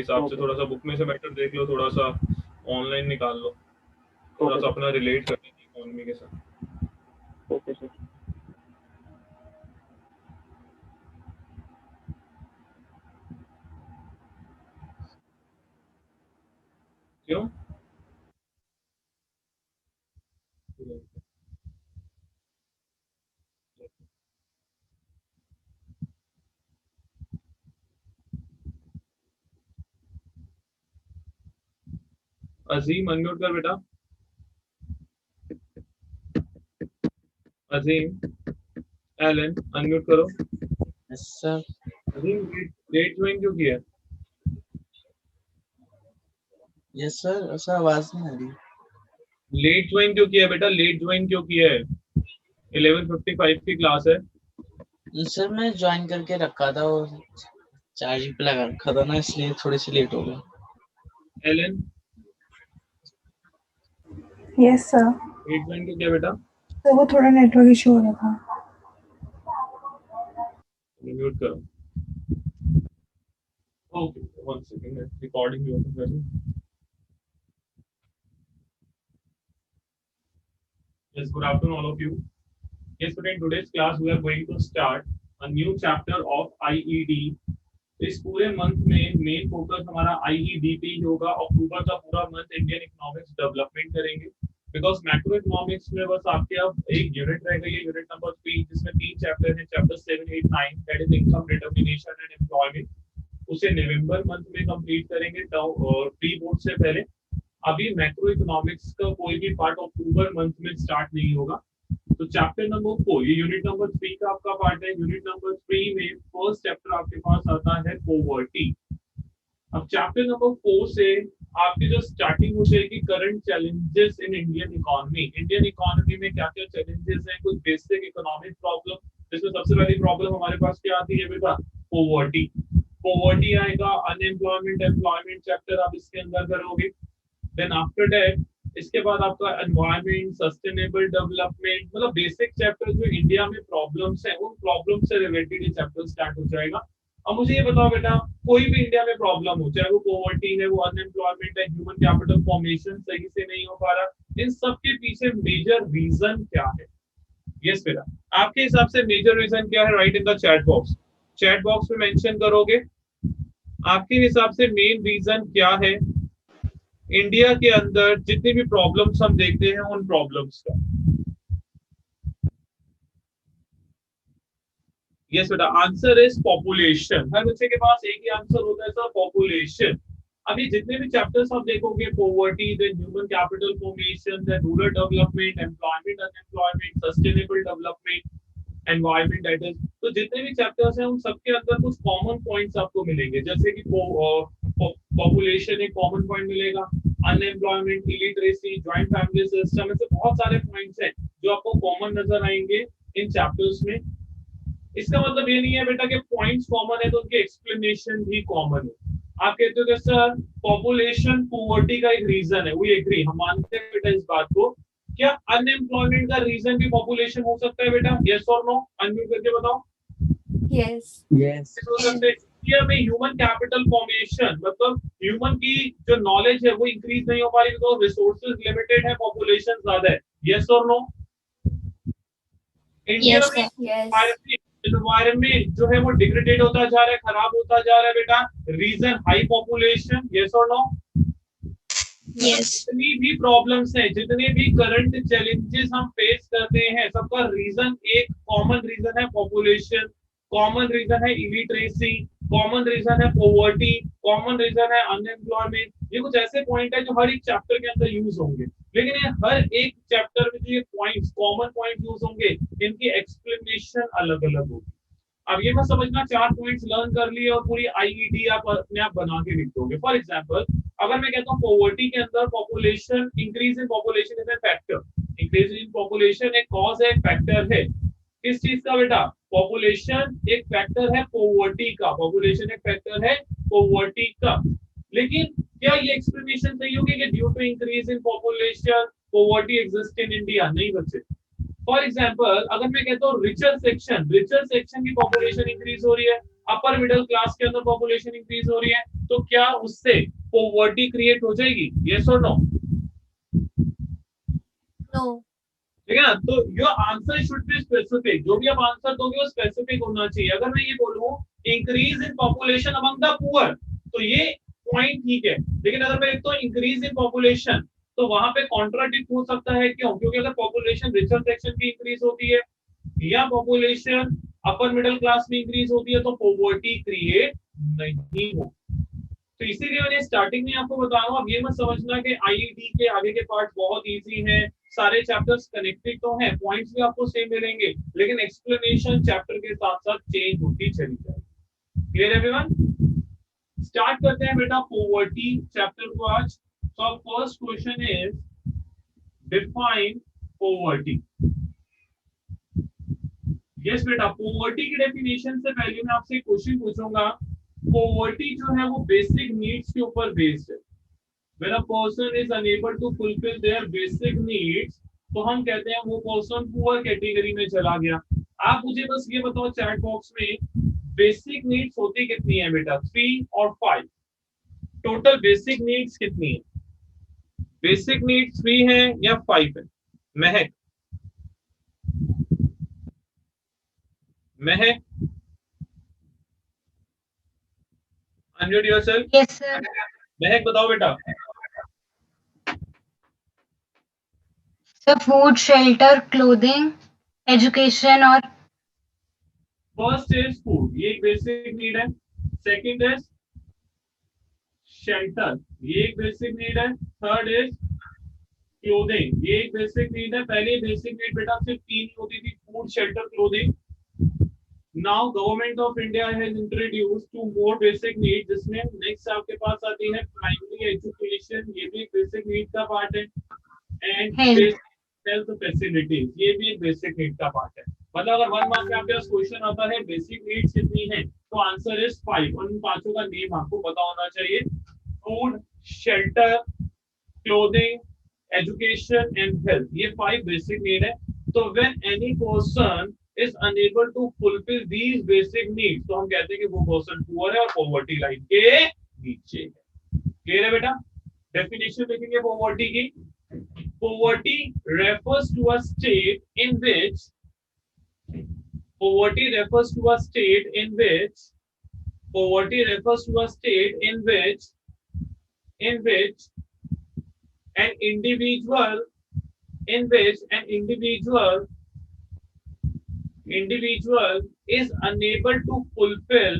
हिसाब से थोड़ा सा बुक में से मैटर देख लो, थोड़ा सा ऑनलाइन निकाल लो, थोड़ा सा अपना रिलेट करने की इकोनॉमी के साथ। Okay sir. क्यों? अजीम अनम्यूट कर बेटा। अजीम, एलन अनम्यूट करो। Yes sir. Azeem late join क्यों किया? यस सर, सर आवाज नहीं आ रही। लेट ज्वाइन क्यों किया बेटा? लेट ज्वाइन क्यों किया है? 11:55 की क्लास है। सर मैं ज्वाइन करके रखा था और चार्जिंग पे लगा रखा था ना, इसलिए थोड़ी सी लेट हो गया। Alan yes sir. Late join क्यों किया बेटा? तो वो थोड़ा नेटवर्क इशू हो रहा था। म्यूट करो। ओके, वन सेकंड, रिकॉर्डिंग भी ओपन कर लूं। Yes, good afternoon, all of you. Yes, today in today's class we are going to start a new chapter of IED. इस पूरे मंथ में मेन फोकस हमारा IED पे ही होगा। अक्टूबर का पूरा मंथ इंडियन इकोनॉमिक्स डेवलपमेंट करेंगे, बिकॉज मैक्रो इकोनॉमिक्स में बस आपके अब एक यूनिट रह गई है, यूनिट नंबर 3, जिसमें 3 चैप्टर हैं, chapter 7, 8, 9, that is income determination and employment. उसे नवंबर मंथ में कंप्लीट करेंगे प्री बोर्ड से पहले। अभी मैक्रो इकोनॉमिक्स का कोई भी पार्ट अक्टूबर मंथ में स्टार्ट नहीं होगा। तो चैप्टर नंबर 4, ये यूनिट नंबर 3 का आपका पार्ट है। यूनिट नंबर 3 में फर्स्ट चैप्टर आपके पास आता है पॉवर्टी। अब चैप्टर नंबर 4 से आपकी जो स्टार्टिंग हो जाएगी current challenges in Indian economy. Indian economy में क्या क्या चैलेंजेस हैं, कुछ बेसिक इकोनॉमिक प्रॉब्लम, जिसमें सबसे पहली प्रॉब्लम हमारे पास क्या आती है बेटा? पॉवर्टी। पॉवर्टी आएगा, अनएम्प्लॉयमेंट, एम्प्लॉयमेंट चैप्टर आप इसके अंदर करोगे। देन आफ्टर दैट इसके बाद आपका एनवायरमेंट, सस्टेनेबल डेवलपमेंट, मतलब बेसिक चैप्टर जो इंडिया में प्रॉब्लम्स हैं, उन प्रॉब्लम से रिलेटेड ये चैप्टर स्टार्ट हो जाएगा। अब मुझे ये बताओ बेटा, कोई भी इंडिया में प्रॉब्लम हो, चाहे वो पॉवर्टी है, वो अनएम्प्लॉयमेंट है, ह्यूमन कैपिटल फॉर्मेशन सही से नहीं हो पा रहा, इन सब के पीछे मेजर रीजन क्या है? यस बेटा, आपके हिसाब से मेजर रीजन क्या है? Right in the chat box. Chat box में मेंशन करोगे आपके हिसाब से मेन रीजन क्या है इंडिया के अंदर जितनी भी प्रॉब्लम्स हम देखते हैं उन प्रॉब्लम्स का। यस बेटा, आंसर इज पॉपुलेशन। हर बच्चे के पास एक ही आंसर होता है सर, पॉपुलेशन। अभी जितने भी चैप्टर्स आप देखोगे, poverty, then human capital formation, then rural development, employment, unemployment, sustainable development, environment, that is, तो जितने भी चैप्टर्स हैं उन सबके अंदर कुछ कॉमन पॉइंट्स आपको मिलेंगे। जैसे कि पॉपुलेशन एक कॉमन पॉइंट मिलेगा, unemployment, illiteracy, joint family system, ऐसे बहुत सारे पॉइंट्स हैं जो आपको कॉमन नजर आएंगे इन चैप्टर्स में। इसका मतलब ये नहीं है बेटा कि पॉइंट्स कॉमन है तो उनके एक्सप्लेनेशन भी कॉमन है। आप कहते हो कि सर पॉपुलेशन पॉवर्टी का एक रीजन है, वी एग्री, हम मानते हैं बेटा इस बात को। क्या अनएम्प्लॉयमेंट का रीजन भी पॉपुलेशन हो सकता है बेटा? यस और नो? अनम्यूट करके बताओ। Yes yes. हो सकते इंडिया में ह्यूमन कैपिटल फॉर्मेशन, मतलब ह्यूमन की जो नॉलेज है वो इंक्रीज नहीं हो पा रही बिकॉज रिसोर्सेज लिमिटेड है, पॉपुलेशन ज्यादा है। यस और नो? इंडिया में एनवायरमेंट जो है वो डिग्रेडेड होता जा रहा है, खराब होता जा रहा है बेटा, रीजन हाई पॉपुलेशन। यस और नो? जितनी भी प्रॉब्लम्स हैं, जितने भी करंट चैलेंजेस हम फेस करते हैं, सबका रीजन एक कॉमन रीजन है पॉपुलेशन, कॉमन रीजन है इलिटरेसी, कॉमन रीजन है पॉवर्टी, कॉमन रीजन है अनएम्प्लॉयमेंट। ये कुछ ऐसे पॉइंट है जो हर एक चैप्टर के अंदर यूज होंगे, लेकिन ये हर एक चैप्टर में जो ये पॉइंट्स, कॉमन पॉइंट यूज होंगे, इनकी एक्सप्लेनेशन अलग अलग होगी। अब ये मत समझना 4 पॉइंट्स लर्न कर लिए और पूरी आईईडी आप अपने आप बना के लिख दोगे। फॉर एग्जांपल, अगर मैं कहता हूँ पॉवर्टी के अंदर population, increase in population is a factor, increase in population एक कॉज है, एक फैक्टर है। किस चीज का बेटा? पॉपुलेशन एक फैक्टर है पॉवर्टी का, पॉपुलेशन एक फैक्टर है पॉवर्टी का। लेकिन क्या ये एक्सप्लेनेशन सही होगी कि due to increase in population poverty exist in India? नहीं बच्चे। फॉर एग्जाम्पल, अगर मैं कहता हूँ रिचर सेक्शन की पॉपुलेशन इंक्रीज हो रही है, अपर मिडिल क्लास के अंदर पॉपुलेशन इंक्रीज हो रही है, तो क्या उससे पॉवर्टी क्रिएट हो जाएगी? यस और नो? नो। ठीक है ना? तो your answer should be specific, जो भी आप आंसर दोगे वो स्पेसिफिक होना चाहिए। अगर मैं ये बोलूं increase in population among the poor, तो ये पॉइंट ठीक है, लेकिन अगर मैं लिखता हूं इंक्रीज इन पॉपुलेशन, तो वहां पे कॉन्ट्राडिक्ट हो सकता है। क्यों? क्योंकि अगर पॉपुलेशन रिचर सेक्शन की इंक्रीज होती है या पॉपुलेशन अपर मिडिल क्लास में इंक्रीज होती है, तो पॉवर्टी क्रिएट नहीं हो। तो इसीलिए मैंने स्टार्टिंग में आपको बता रहा हूं, अब ये मत समझना कि आईईडी के आगे के पार्ट बहुत इजी हैं, सारे चैप्टर्स कनेक्टेड तो हैं, पॉइंट्स भी आपको सेम मिलेंगे, लेकिन एक्सप्लेनेशन चैप्टर के साथ साथ चेंज होती चली जाएगी। Clear everyone? स्टार्ट करते हैं बेटा पॉवर्टी चैप्टर को आज। So first question is define poverty. Yes बेटा, पॉवर्टी की डेफिनेशन से पहले मैं आपसे क्वेश्चन पूछूंगा। पॉवर्टी जो है वो बेसिक नीड्स के ऊपर बेस्ड है। When a person is unable to fulfill their basic needs, तो हम कहते हैं वो पर्सन पुअर कैटेगरी में चला गया। आप मुझे बस ये बताओ चैट बॉक्स में बेसिक नीड्स होती कितनी है बेटा? 3 और 5। टोटल बेसिक नीड्स कितनी है? बेसिक नीड्स 3 है या 5 है? महक, महक अनम्यूट योरसेल्फ। Yes sir. महक बताओ बेटा। Sir food, shelter, clothing, education और फर्स्ट इज फूड, ये एक बेसिक नीड है। सेकंड इज शेल्टर, ये एक बेसिक नीड है। थर्ड इज क्लोथिंग, ये एक बेसिक नीड है। पहले बेसिक नीड बेटा सिर्फ 3 होती थी, food, shelter, clothing. Now government of India has introduced 2 more basic need, जिसमें नेक्स्ट आपके पास आती है प्राइमरी एजुकेशन, ये भी एक बेसिक नीड का पार्ट है, एंड हेल्थ फैसिलिटीज, ये भी एक बेसिक नीड का पार्ट है। मतलब अगर 1 मार्क में आपके पास क्वेश्चन आता है बेसिक नीड्स कितनी है, तो आंसर इज 5, और उन पांचों का नेम आपको पता होना चाहिए। Food, shelter, clothing, education and health, ये 5 बेसिक नीड है। तो when any person is unable to fulfill these basic needs, तो हम कहते हैं कि वो पर्सन पुअर है और पॉवर्टी लाइन के नीचे है। क्लियर है बेटा? डेफिनेशन देखेंगे पॉवर्टी की। Poverty refers to a state in which poverty refers to a state in which poverty refers to a state in which an individual is unable to fulfill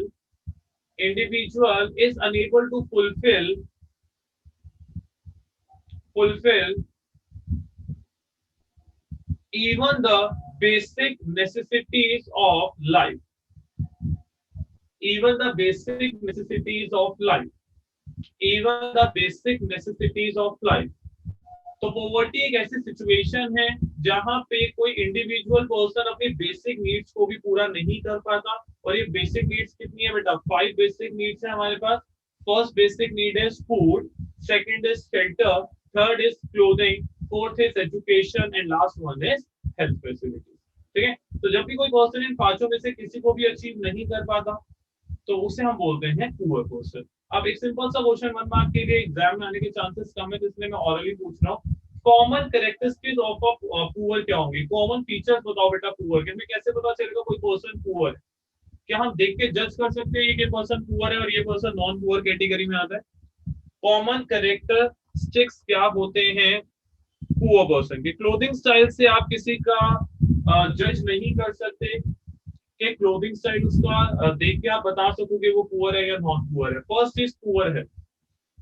even the basic necessities of life, even the basic necessities of life, even the basic necessities of life। तो poverty एक ऐसी situation है जहां पे कोई individual person अपनी basic needs को भी पूरा नहीं कर पाता। और ये बेसिक नीड्स कितनी है बेटा? 5 बेसिक नीड्स है हमारे पास। First basic need is food, second is shelter, third is clothing, fourth is education and last one is health facilities. ठीक है? तो जब भी कोई पर्सन इन पांचों में से किसी को भी अचीव नहीं कर पाता, तो उसे हम बोलते हैं पुअर पर्सन। अब एक सिंपल सा क्वेश्चन 1 मार्क के लिए एग्जाम में आने के चांसेस कम है, तो इसलिए मैं ऑरली पूछ रहा हूँ। Common characteristics of a poor क्या होंगे? कॉमन फीचर्स बताओ बेटा पुअर के। हमें कैसे पता चलेगा कोई पर्सन पुअर है? क्या हम देख के जज कर सकते हैं ये पर्सन पुअर है और ये पर्सन नॉन पुअर कैटेगरी में आता है? कॉमन कैरेक्टरिस्टिक्स क्या होते हैं पुअर पर्सन के? क्लोथिंग स्टाइल से आप किसी का जज नहीं कर सकते कि क्लोथिंग स्टाइल उसका देख के आप बता सकोगे वो पुअर है या नॉन पुअर है। फर्स्ट इज पुअर हेल्थ,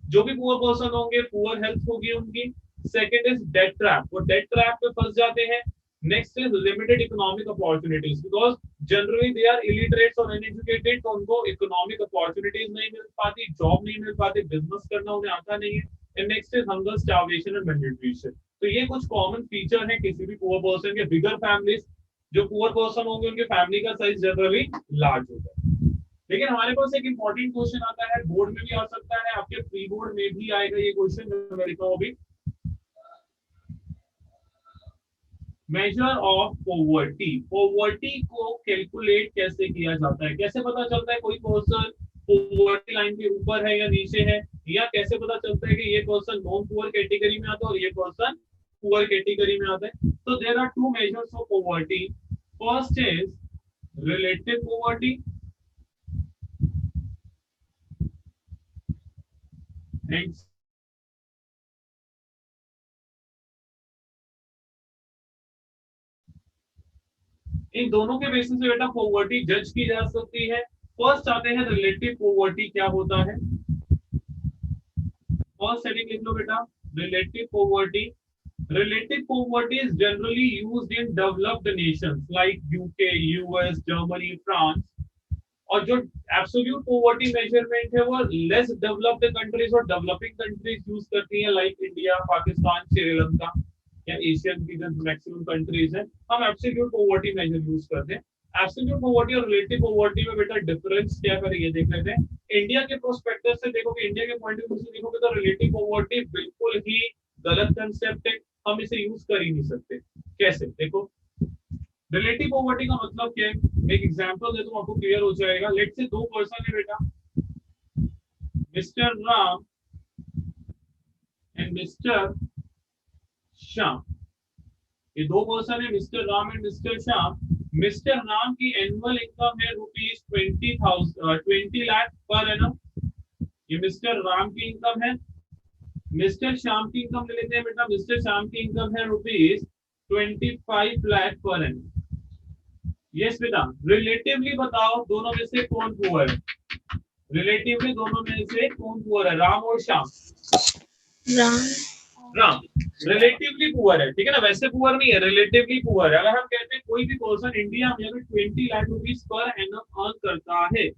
जो भी पुअर पर्सन होंगे पुअर हेल्थ होगी उनकी। सेकंड इज डेट ट्रैप, वो डेट ट्रैप में फंस जाते हैं। Next is limited economic opportunities, because generally they are illiterate और अनएजुकेटेड, तो उनको इकोनॉमिक अपॉर्चुनिटीज नहीं मिल पाती, जॉब नहीं मिल पाती, बिजनेस करना उन्हें आता नहीं है। And next is hunger, starvation and malnutrition. तो ये कुछ कॉमन फीचर है किसी भी पुअर पर्सन के। बिगर फैमिलीज, जो पुअर पर्सन होंगे उनके फैमिली का साइज जनरली लार्ज होता है। लेकिन हमारे पास एक इंपॉर्टेंट क्वेश्चन आता है, बोर्ड में भी आ सकता है, आपके प्री बोर्ड में भी आएगा ये क्वेश्चन, मैं लिखा हूं अभी। मेजर ऑफ पॉवर्टी, पॉवर्टी को कैलकुलेट कैसे किया जाता है, कैसे पता चलता है कोई पर्सन पॉवर्टी लाइन के ऊपर है या नीचे है, या कैसे पता चलता है कि ये पर्सन नॉन पुअर कैटेगरी में आता है और ये पर्सन पुअर कैटेगरी में आता है। तो there are two measures of poverty, first is relative poverty and इन दोनों के बेसिस पे बेटा पॉवर्टी जज की जा सकती है। फर्स्ट आते हैं रिलेटिव पॉवर्टी क्या होता है, फर्स्ट हेडिंग लिख लो बेटा, relative poverty. Relative poverty is generally used in developed nations like UK, US, Germany, France. और जो एब्सोल्यूट पॉवर्टी मेजरमेंट है वो लेस डेवलप्ड कंट्रीज और डेवलपिंग कंट्रीज यूज करती हैं, लाइक इंडिया, पाकिस्तान, श्रीलंका या एशियन की जो मैक्सिमम कंट्रीज है, हम एब्सोल्यूट पॉवर्टी मेजर यूज करते हैं। एब्सोल्यूट पॉवर्टी और रिलेटिव पॉवर्टी में बेटा डिफरेंस क्या करेंगे देख लेते हैं। इंडिया के प्रोस्पेक्टिव से देखोगे, इंडिया के पॉइंट ऑफ व्यू से देखोगे तो रिलेटिव पॉवर्टी बिल्कुल ही गलत कंसेप्ट है, हम इसे यूज कर ही नहीं सकते। कैसे देखो, रिलेटिव पॉवर्टी का मतलब क्या है, एक एग्जांपल दे दूं आपको क्लियर हो जाएगा। लेट्स से दो पर्सन है बेटा, mister Ram and mister Shyam, ये दो पर्सन है mister Ram and mister Shyam. Mister Ram की एनुअल इनकम है ₹20 लाख पर एनम, ये मिस्टर राम की इनकम है। मिस्टर श्याम की इनकम ले लेते हैं बेटा, मिस्टर श्याम की इनकम है ₹25 लाख पर एनम। यस बेटा, रिलेटिवली बताओ दोनों में से कौन पुअर है, रिलेटिवली दोनों में से कौन पुअर है, राम और श्याम? राम रिलेटिवली पुअर है, ठीक है ना, वैसे पुअर नहीं है, रिलेटिवली पुअर है। अगर हम कहते हैं कोई भी पर्सन इंडिया में अगर 20 lakh rupees per annum earn करता है,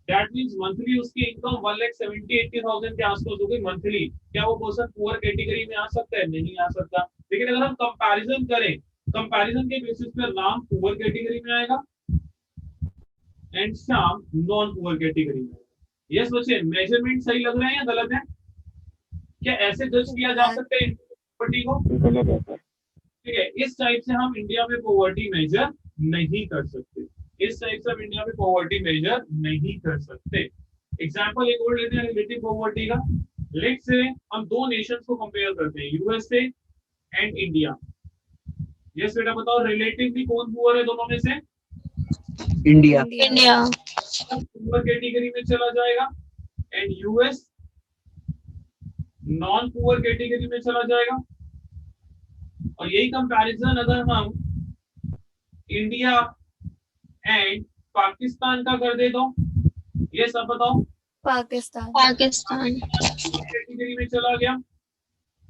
दैट मींस मंथली उसकी इनकम 1,70,80,000 के आसपास हो गई मंथली, क्या वो पर्सन पुअर कैटेगरी में आ सकता है? नहीं आ सकता। लेकिन अगर हम कंपैरिजन करें, कंपैरिजन के बेसिस पे राम पुअर कैटेगरी में आएगा and Shyam non poor category में। यस बच्चे, मेजरमेंट सही लग रहे हैं या गलत है? क्या ऐसे जज किया जा सकता है पॉवर्टी को? ठीक है, इस टाइप से हम इंडिया में पॉवर्टी मेजर नहीं कर सकते, इस टाइप से हम इंडिया में पॉवर्टी मेजर नहीं कर सकते। एग्जांपल एक और लेते हैं रिलेटिव पॉवर्टी का। लेट्स से हम दो नेशंस को कंपेयर करते हैं, यूएसए एंड इंडिया। यस बेटा बताओ, रिलेटिवली कौन पुअर है दोनों में से? इंडिया। पुअर कैटेगरी में चला जाएगा and US non poor category में चला जाएगा। और यही कंपैरिजन अगर हम इंडिया एंड पाकिस्तान का कर दे तो ये सब बताओ, पाकिस्तान कैटेगरी में चला गया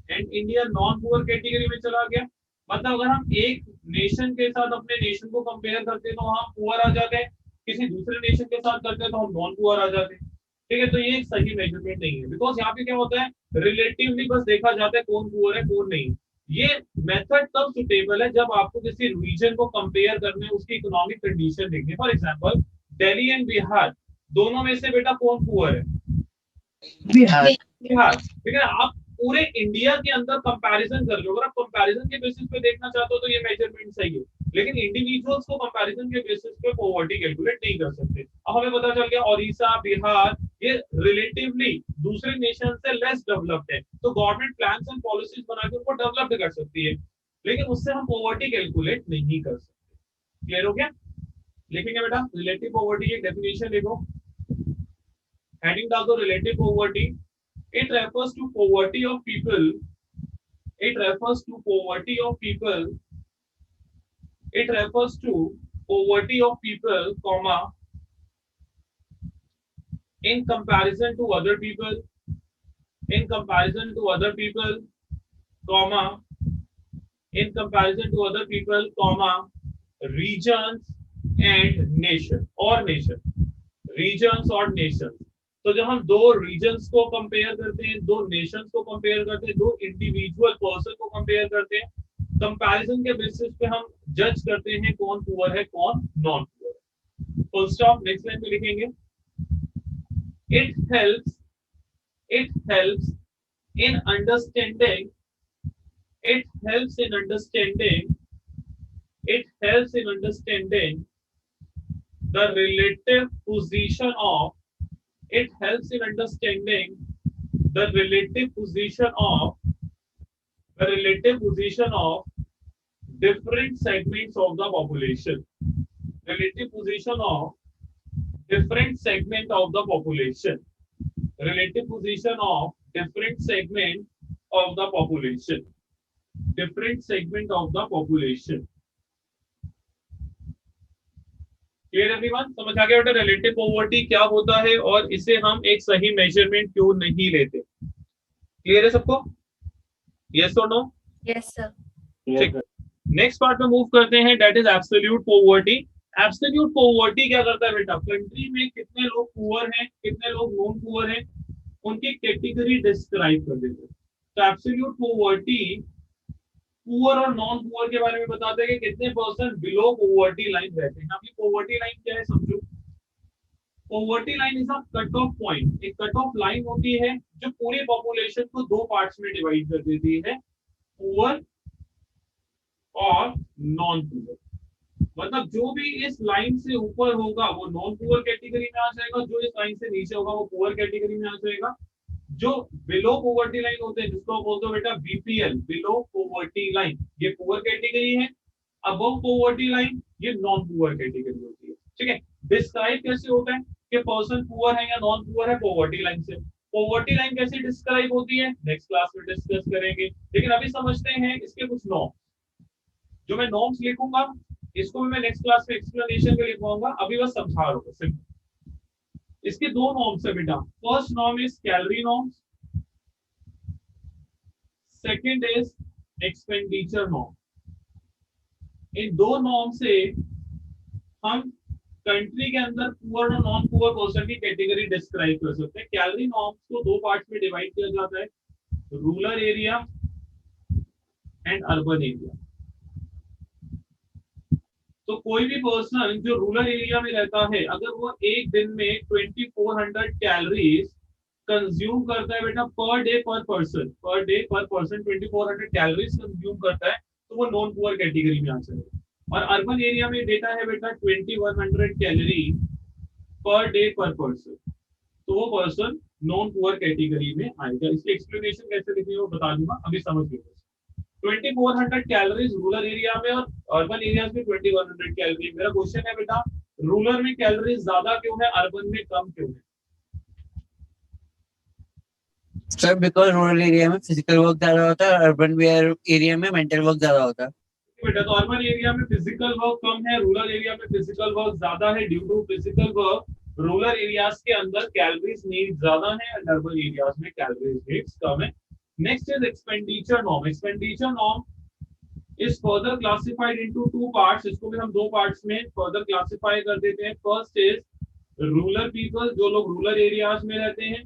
and India non poor category में चला गया। मतलब अगर हम एक नेशन के साथ अपने नेशन को कंपेयर करते तो हम पुअर आ जाते हैं, किसी दूसरे नेशन के साथ करते तो हम नॉन पुअर आ जाते हैं। ठीक है, तो ये एक सही मेजरमेंट नहीं है, बिकॉज यहाँ पे क्या होता है, रिलेटिवली बस देखा जाता है कौन पुअर है कौन नहीं। ये मेथड तब सुटेबल है जब आपको किसी रीजन को कंपेयर करने, उसकी इकोनॉमिक कंडीशन देखनी। For example Delhi and Bihar, दोनों में से बेटा कौन पुअर है? बिहार। बिहार। ठीक है, आप पूरे इंडिया के अंदर कंपैरिजन कर लो, अगर आप कंपैरिजन के बेसिस पे देखना चाहते हो तो ये मेजरमेंट सही है, लेकिन इंडिविजुअल्स को कंपैरिजन के बेसिस पे पॉवर्टी कैलकुलेट नहीं कर सकते। अब हमें पता चल गया ओडिशा, बिहार ये रिलेटिवली दूसरे नेशन से लेस डेवलप्ड है, तो गवर्नमेंट प्लान्स एंड पॉलिसीज बना के उनको डेवलप्ड कर सकती है, लेकिन उससे हम पॉवर्टी कैलकुलेट नहीं कर सकते। क्लियर हो गया? लिखेंगे बेटा रिलेटिव पॉवर्टी की डेफिनेशन लिखो, हेडिंग डाल दो relative poverty. It refers to poverty of people. It refers to poverty of people. It refers to poverty of people, comma, in comparison to other people. In comparison to other people, comma, in comparison to other people, comma, regions and nation or nation. Regions or nations. तो जब हम दो regions को compare करते हैं, दो Nations को compare करते हैं, दो इंडिविजुअल पर्सन को कंपेयर करते हैं, कंपैरिजन के बेसिस पे हम जज करते हैं कौन पुअर है कौन नॉन पुअर है। Full stop. नेक्स्ट लाइन पे लिखेंगे, it helps in understanding It helps in understanding the relative position of. It helps in understanding the relative position of different segments of the population. Relative position of different segment of the population. Relative position of different segment of the population. Different segment of the population. Clear everyone? समझ आ गया बेटा relative poverty क्या होता है और इसे हम एक सही मेजरमेंट क्यों नहीं लेते? क्लियर है सबको? यस और नो? Yes, sir. ठीक है। नेक्स्ट पार्ट में मूव करते हैं, that is absolute poverty. Absolute poverty क्या करता है बेटा? कंट्री में कितने लोग पुअर हैं, कितने लोग नॉन पुअर हैं, उनकी कैटेगरी डिस्क्राइब कर देते हैं। तो एब्सोल्यूट पॉवर्टी पुअर और नॉन पुअर के बारे में बताते हैं कि कितने परसेंट बिलो पॉवर्टी लाइन रहते हैं। अभी पॉवर्टी लाइन क्या है समझो। Poverty line is a cut off point. एक कट ऑफ लाइन होती है जो पूरी पॉपुलेशन को दो पार्ट्स में डिवाइड कर देती है, पुअर और नॉन पुअर। मतलब जो भी इस लाइन से ऊपर होगा वो नॉन पुअर कैटेगरी में आ जाएगा, जो इस लाइन से नीचे होगा वो पुअर कैटेगरी में आ जाएगा। जो बिलो पॉवर्टी लाइन होते हैं जिसको बोलते हो बेटा बीपीएल, बिलो पॉवर्टी लाइन, ये पुअर कैटेगरी है। अबव पॉवर्टी लाइन ये नॉन पुअर कैटेगरी होती है। ठीक है, डिस्क्राइब कैसे होता है कि पर्सन पुअर है या नॉन पुअर है? पॉवर्टी लाइन से। पॉवर्टी लाइन कैसे डिस्क्राइब होती है नेक्स्ट क्लास में डिस्कस करेंगे, लेकिन अभी समझते हैं इसके कुछ नॉर्म्स। जो मैं नॉर्म्स लिखूंगा इसको भी मैं नेक्स्ट क्लास में एक्सप्लेनेशन में लिखवाऊंगा, अभी बस समझा रहा हूं सिंपल। इसके दो नॉर्म्स है बेटा। First norm is calorie norms, second is expenditure norm. इन दो नॉर्म से हम कंट्री के अंदर पुअर और नॉन पुअर पर्सन की कैटेगरी डिस्क्राइब कर सकते हैं। कैलोरी नॉर्म्स को दो पार्ट्स में डिवाइड किया जाता है, rural area and urban area. तो कोई भी पर्सन जो रूरल एरिया में रहता है अगर वो एक दिन में 2400 कैलोरीज कंज्यूम करता है बेटा पर डे पर पर्सन 2400 कैलोरीज कंज्यूम करता है तो वो नॉन पुअर कैटेगरी में आ जाएगा। और अर्बन एरिया में डेटा है बेटा 2100 कैलोरी पर डे पर पर्सन, तो वो पर्सन नॉन पुअर कैटेगरी में आएगा। इसकी एक्सप्लेनेशन कैसे लिखनी है वो बता दूंगा, अभी समझ लीजिए। 2400 कैलोरीज रूरल एरिया में और अर्बन एरिया में 2100 कैलोरी। मेरा क्वेश्चन है बेटा रूरल में कैलोरीज ज्यादा क्यों है, अर्बन में कम क्यों है? सर बिकॉज रूरल एरिया में फिजिकल वर्क ज्यादा होता है, अर्बन एरिया में मेंटल वर्क ज्यादा होता है। बेटा तो अर्बन एरिया में फिजिकल वर्क कम है, रूरल एरिया में फिजिकल वर्क ज्यादा है। Due to physical work rural areas के अंदर कैलोरीज नीड ज्यादा है और अर्बन एरियाज में कैलोरीज नीड्स कम है। Next is expenditure norm. Expenditure norm is further classified into two parts. इसको भी हम दो पार्ट्स में further classify कर देते हैं। First is rural people, जो लोग रूरल एरियाज में रहते हैं,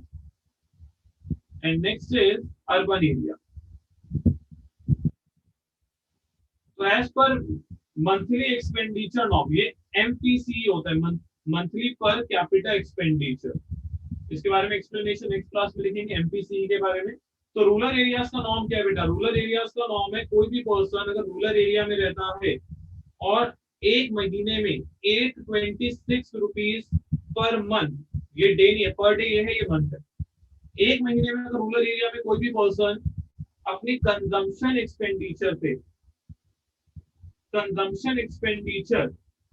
and next is urban area. तो as per monthly expenditure norm, ये MPC होता है, monthly per capita expenditure। इसके बारे में एक्सप्लेनेशन नेक्स्ट क्लास में लिखेंगे MPC के बारे में। तो रूरल एरियाज का नॉर्म क्या है बेटा? रूरल एरियाज का नॉर्म है कोई भी पर्सन अगर रूरल एरिया में रहता है और एक महीने में 826 रुपीज पर मंथ, ये डे नहीं है, पर डे ये है, ये मंथ है। एक महीने में अगर रूरल एरिया में कोई भी पर्सन अपनी कंजम्पशन एक्सपेंडिचर पे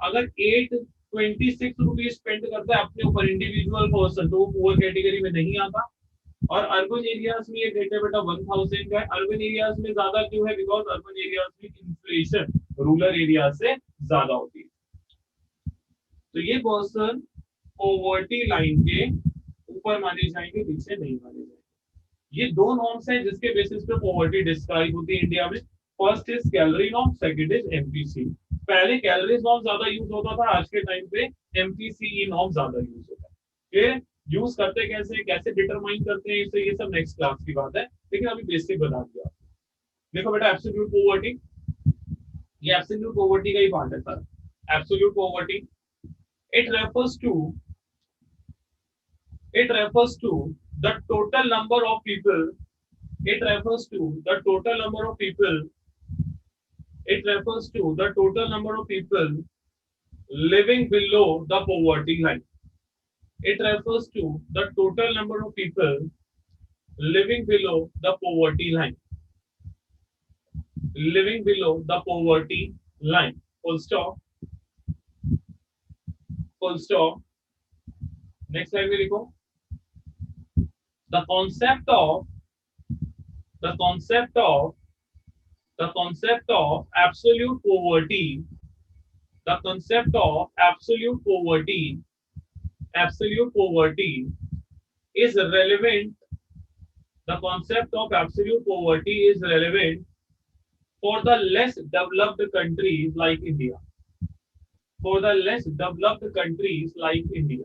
अगर 826 रुपीज स्पेंड करता है अपने ऊपर इंडिविजुअल पर्सन, तो वो पुअर कैटेगरी में नहीं आता। और अर्बन एरियाज में ये डेटा बेटा 1000 का है। अर्बन एरियाज में ज्यादा क्यों है? बिकॉज अर्बन एरियाज में इन्फ्लेशन रूरल एरिया से ज्यादा होती है। तो ये पर्सन पॉवर्टी लाइन के ऊपर माने जाएंगे, पीछे नहीं माने जाएंगे। ये दो नॉर्म्स हैं जिसके बेसिस पे पॉवर्टी डिस्क्राइब होती है इंडिया में। First is calorie norm, second is MPC. पहले कैलोरीज नॉर्म ज्यादा यूज होता था, आज के टाइम पे एमपीसी नॉर्म ज्यादा यूज होता है। ये यूज करते कैसे डिटरमाइन करते हैं इसे, ये सब नेक्स्ट क्लास की बात है, लेकिन अभी बेसिक बता दिया। देखो बेटा एब्सोल्यूट पॉवर्टी, ये एब्सोल्यूट पॉवर्टी का ही पार्ट है sir. Absolute poverty it refers to the total number of people It refers to the total number of people living below the poverty line. It refers to the total number of people living below the poverty line. Living below the poverty line. Full stop. Full stop. Next slide में लिखो. The concept of absolute poverty. The concept of absolute poverty is relevant. The concept of absolute poverty is relevant for the less developed countries like India. For the less developed countries like India.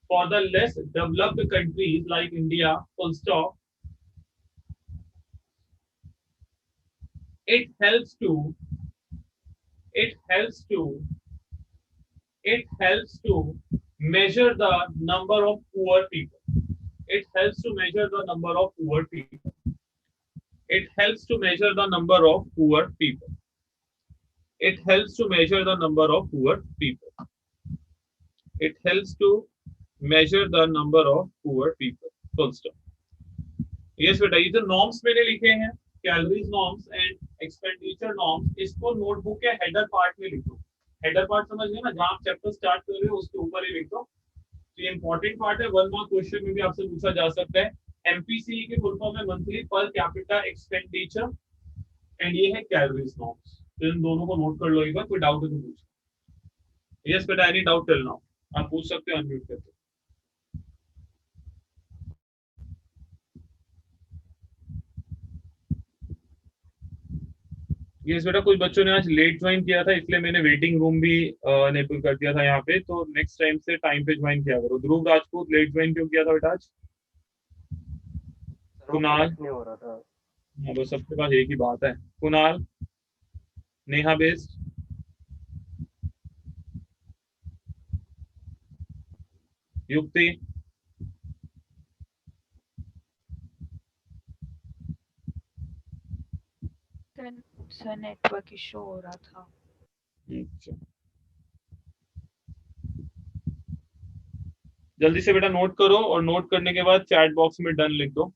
For the less developed countries like India, full stop. It helps to measure the number of poor people. It helps to measure the number of poor people. It helps to measure the number of poor people. It helps to measure the number of poor people. It helps to measure the number of poor people. Full stop. Yes बेटा, ये जो norms मैंने लिखे हैं, calories norms and expenditure norms, इसको notebook के header part में लिखो. हेडर पार्ट समझ गए ना, जहां आप चैप्टर स्टार्ट कर रहे हो उसके ऊपर ही लिख दो. तो ये इंपॉर्टेंट पार्ट है. 1 मार्क क्वेश्चन में भी आपसे पूछा जा सकता है. एमपीसी की फुल फॉर्म है monthly per capita expenditure and ये है कैलोरीज नॉर्म्स. तो इन दोनों को नोट कर लो एक बार. कोई डाउट है तो पूछो. यस बेटा, एनी डाउट टिल नाउ आप पूछ सकते हो अनम्यूट करके. यस बेटा, कुछ बच्चों ने आज लेट ज्वाइन किया था इसलिए मैंने वेटिंग रूम भी अनेबल कर दिया था यहाँ पे. तो नेक्स्ट टाइम से टाइम पे ज्वाइन किया करो. ध्रुव राजपूत लेट ज्वाइन क्यों किया था बेटा आज? कुणाल नहीं हो रहा था. हाँ बस सबके पास एक ही बात है. कुणाल, नेहा बेस्ट, युक्ति, सर नेटवर्क इशू हो रहा था. अच्छा, जल्दी से बेटा नोट करो और नोट करने के बाद चैट बॉक्स में डन लिख दो.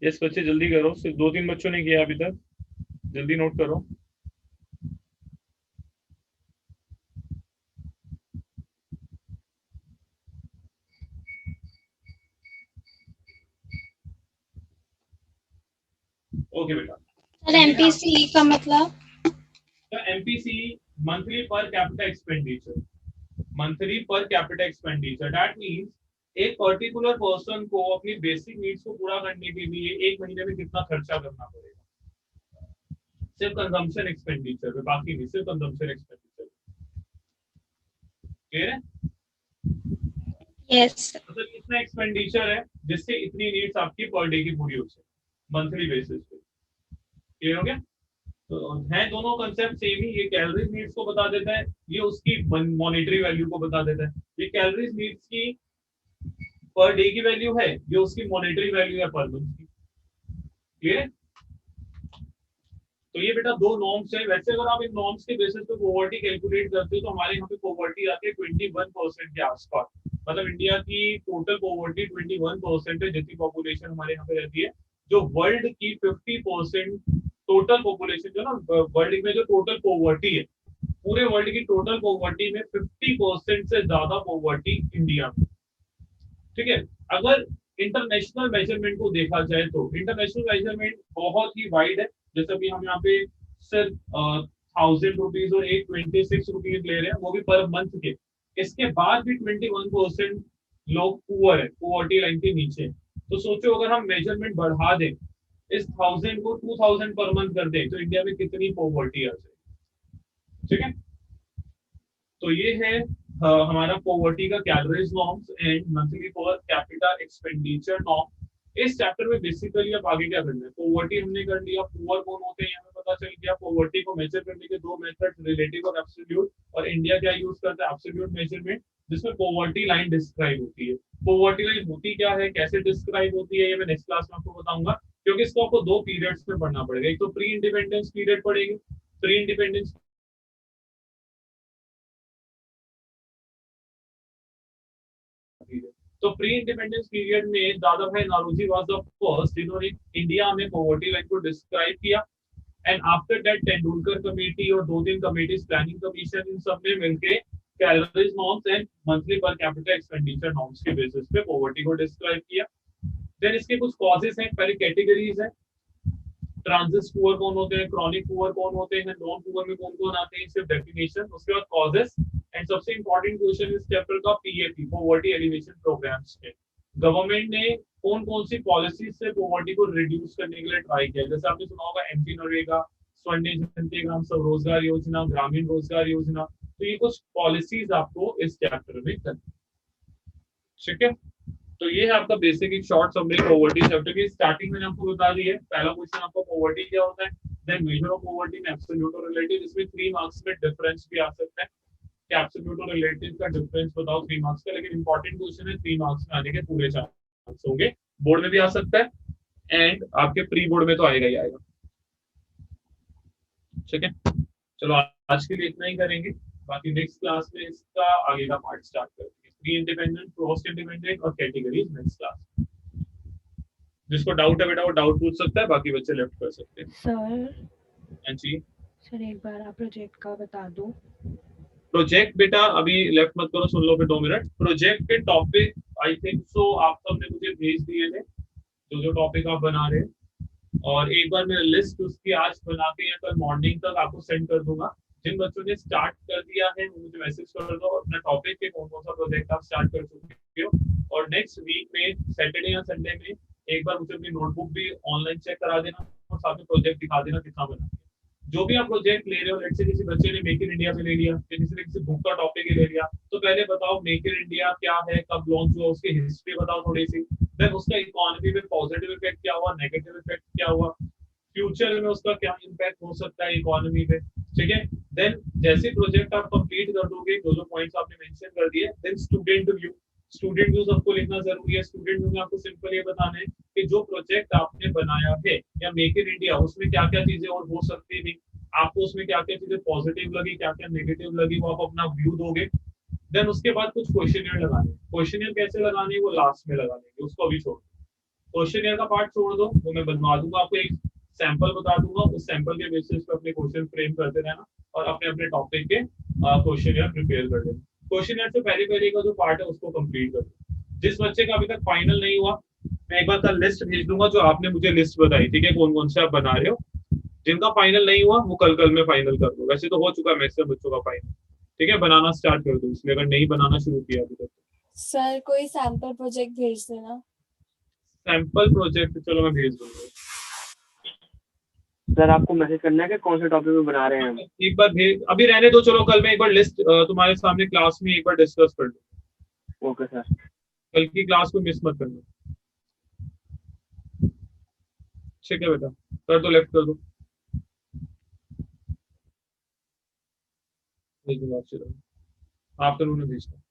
यस बच्चे जल्दी करो. सिर्फ 2-3 बच्चों ने किया अभी तक. जल्दी नोट करो. ओके बेटा. सर एमपीसी का मतलब? MPC monthly per capita expenditure. Monthly per capita expenditure that means एक पर्टिकुलर पर्सन को अपनी बेसिक नीड्स को पूरा करने के लिए एक महीने में कितना खर्चा करना पड़ेगा. सिर्फ कंजम्पशन एक्सपेंडिचर में, बाकी नहीं, सिर्फ कंजम्पशन एक्सपेंडिचर. क्लियर है? यस. मतलब इतना एक्सपेंडिचर है जिससे इतनी नीड्स आपकी पर डे की पूरी हो सके मंथली बेसिस पे. क्लियर हो गया? तो है दोनों कंसेप्ट सेम ही. ये कैलोरीज नीड्स को बता देता है, ये उसकी मॉनेटरी वैल्यू को बता देता है. ये कैलोरीज नीड्स की पर डे की वैल्यू है, ये उसकी मॉनेटरी वैल्यू है पर मंथ की. क्लियर है? तो ये बेटा दो नॉर्म्स है. वैसे अगर आप इन नॉर्म्स के बेसिस पे पॉवर्टी कैलकुलेट करते हो तो हमारे यहाँ पे पॉवर्टी आती है 21% के आसपास. मतलब इंडिया की टोटल पॉवर्टी 21% है जितनी पॉपुलेशन हमारे यहाँ पे रहती है. जो वर्ल्ड की 50% टोटल पॉपुलेशन, जो ना वर्ल्ड में जो टोटल पॉवर्टी है, पूरे वर्ल्ड की टोटल पॉवर्टी में 50% से ज्यादा पॉवर्टी इंडिया में. ठीक है? अगर इंटरनेशनल मेजरमेंट को देखा जाए तो इंटरनेशनल मेजरमेंट बहुत ही वाइड है. जैसे कि हम यहाँ पे सिर्फ 1000 रुपीज और 826 रुपीज ले रहे हैं, वो भी पर मंथ के। इसके बाद भी 21% लोग पुअर है, पुअर्टी लाइन के नीचे। तो सोचो अगर हम मेजरमेंट बढ़ा दें, इस 1000 को 2000 पर मंथ कर दें, तो इंडिया में कितनी पॉवर्टी आ जाएगी। ठीक है, तो ये है हमारा पॉवर्टी का calories norms and monthly per capita expenditure norm. इस चैप्टर में बेसिकली अब आगे क्या करना है, पॉवर्टी हमने कर लिया, पुअर कौन होते हैं हमें पता चल गया। पॉवर्टी को मेजर करने के दो मेथड, रिलेटिव और एब्सोल्यूट, और इंडिया क्या यूज करता है, एब्सोल्यूट मेजरमेंट, जिसमें पॉवर्टी लाइन डिस्क्राइब होती है। पॉवर्टी लाइन होती क्या है, कैसे डिस्क्राइब होती है, ये मैं नेक्स्ट क्लास में आपको बताऊंगा, क्योंकि इसको आपको दो पीरियड्स में पढ़ना पड़ेगा। एक तो प्री इंडिपेंडेंस पीरियड पढ़ेंगे, प्री इंडिपेंडेंस तो प्री इंडिपेंडेंस पीरियड में दादा भाई नौरोजी वाज द फर्स्ट जिन्होंने इंडिया में पॉवर्टी लाइन को डिस्क्राइब किया। And after that Tendulkar committee और दो तीन कमेटीज, प्लानिंग कमीशन, इन सब ने मिलकर calories norms and monthly per capita expenditure norms के बेसिस पे पॉवर्टी को डिस्क्राइब किया। देन इसके कुछ कॉजेस हैं, पहले कैटेगरीज है, ट्रांजिट पुअर कौन होते हैं, क्रॉनिक पुअर कौन होते हैं, नॉन पुअर में कौन कौन आते हैं, सिर्फ डेफिनेशन, उसके बाद कॉजेस, एंड सबसे इंपॉर्टेंट क्वेश्चन इस चैप्टर का पीएपी, पॉवर्टी एलिवेशन प्रोग्राम्स में गवर्नमेंट ने कौन कौन सी पॉलिसीज से पॉवर्टी को रिड्यूस करने के लिए ट्राई किया। जैसे आपने सुना होगा एमपी नरेगा, स्वर्ण जयंती ग्राम स्वरोजगार योजना, ग्रामीण रोजगार योजना। तो ये कुछ पॉलिसीज आपको इस चैप्टर में करनी। ठीक है, तो ये है आपका बेसिक एक शॉर्ट समरी पॉवर्टी चैप्टर की। स्टार्टिंग में आपको बता दी है, पहला क्वेश्चन आपको पॉवर्टी क्या होता है, देन मेजर ऑफ पॉवर्टी में एब्सोल्यूट और रिलेटिव, इसमें 3 मार्क्स में डिफरेंस भी आ सकता है कि एब्सोल्यूट और रिलेटिव का डिफरेंस बताओ 3 मार्क्स का, लेकिन इंपॉर्टेंट क्वेश्चन है, 3 मार्क्स में आने के पूरे चांस होंगे। बोर्ड में भी आ सकता है एंड आपके प्री बोर्ड में तो आएगा ही आएगा। ठीक है, चलो आज के लिए इतना ही करेंगे, बाकी नेक्स्ट क्लास में इसका आगे का पार्ट स्टार्ट करेंगे, प्री इंडिपेंडेंट, पोस्ट इंडिपेंडेंट और कैटेगरीज नेक्स्ट क्लास। जिसको डाउट है बेटा वो डाउट पूछ सकता है, बाकी बच्चे लेफ्ट कर सकते हैं। सर हाँ जी, सर एक बार आप प्रोजेक्ट का बता दो। प्रोजेक्ट बेटा अभी लेफ्ट मत करो, सुन लो फिर 2 मिनट। प्रोजेक्ट के टॉपिक आई थिंक सो आप सबने मुझे भेज दिए थे, जो जो टॉपिक आप बना रहे हैं, और एक बार मैं लिस्ट उसकी आज बना के या कल मॉर्निंग तक आपको सेंड कर दूंगा। जिन बच्चों ने स्टार्ट कर दिया है वो मुझे मैसेज कर दो अपना टॉपिक के कौन कौन सा प्रोजेक्ट आप स्टार्ट कर चुके हो, और नेक्स्ट वीक में सैटरडे या संडे में एक बार मुझे अपनी नोटबुक भी ऑनलाइन चेक करा देना और साथ में प्रोजेक्ट दिखा देना कितना बना है। जो भी आप प्रोजेक्ट ले रहे हो, लेट्स से किसी बच्चे ने मेक इन इंडिया में ले लिया, किसी ने किसी बुक का टॉपिक ले लिया, तो पहले बताओ मेक इन इंडिया क्या है, कब लॉन्च हुआ, उसकी हिस्ट्री बताओ थोड़ी सी, देन उसका इकोनॉमी में पॉजिटिव इफेक्ट क्या हुआ, नेगेटिव इफेक्ट क्या हुआ, फ्यूचर में उसका क्या इम्पैक्ट हो सकता है इकोनॉमी पे। ठीक है, देन जैसे प्रोजेक्ट आप कंप्लीट कर दोगे, जो जो पॉइंट्स आपने मेंशन कर दिए, then student view, student view सबको लिखना जरूरी है। स्टूडेंट व्यू में आपको सिंपल ये बताना है कि जो प्रोजेक्ट आपने बनाया है या मेक इन इंडिया, उसमें क्या क्या चीजें और हो सकती थी, आपको उसमें क्या क्या चीजें पॉजिटिव लगी, क्या क्या नेगेटिव लगी, वो आप अपना व्यू दोगे। देन उसके बाद कुछ क्वेश्चनियर लगाने, क्वेश्चनियर कैसे लगाने वो लास्ट में लगा देंगे, उसको अभी छोड़ दो। क्वेश्चनियर का पार्ट छोड़ दो, वो मैं बनवा दूंगा, आपको एक सैंपल बता दूंगा, उस सैंपल के बेसिस पे अपने क्वेश्चन फ्रेम करते रहना और अपने अपने टॉपिक के क्वेश्चनियर प्रिपेयर कर देना। क्वेश्चनियर से पहले पहले का जो पार्ट है उसको कंप्लीट कर दो। जिस बच्चे का अभी तक फाइनल नहीं हुआ, मैं एक बार कल लिस्ट भेज दूंगा, जो आपने मुझे लिस्ट बताई, ठीक है, कौन कौन से आप बना रहे हो, जिनका फाइनल नहीं हुआ वो कल कल में फाइनल कर दो। वैसे तो हो चुका है मैक्सिमम बच्चों का फाइनल, ठीक है, बनाना स्टार्ट कर दो, इसलिए अगर नहीं बनाना शुरू किया अभी तक। सर कोई सैंपल प्रोजेक्ट भेज देना। सैंपल प्रोजेक्ट चलो मैं भेज दूंगा। सर आपको मैसेज करना है कि कौन से टॉपिक में बना रहे हैं हम? एक बार भेज, अभी रहने दो, चलो कल मैं एक बार लिस्ट तुम्हारे सामने क्लास में एक बार डिस्कस कर लूँ। Okay sir. कल की क्लास को मिस मत करना। ठीक है बेटा, कर दो, लेफ्ट कर दो। आफ्टरनून में भेजता हूँ।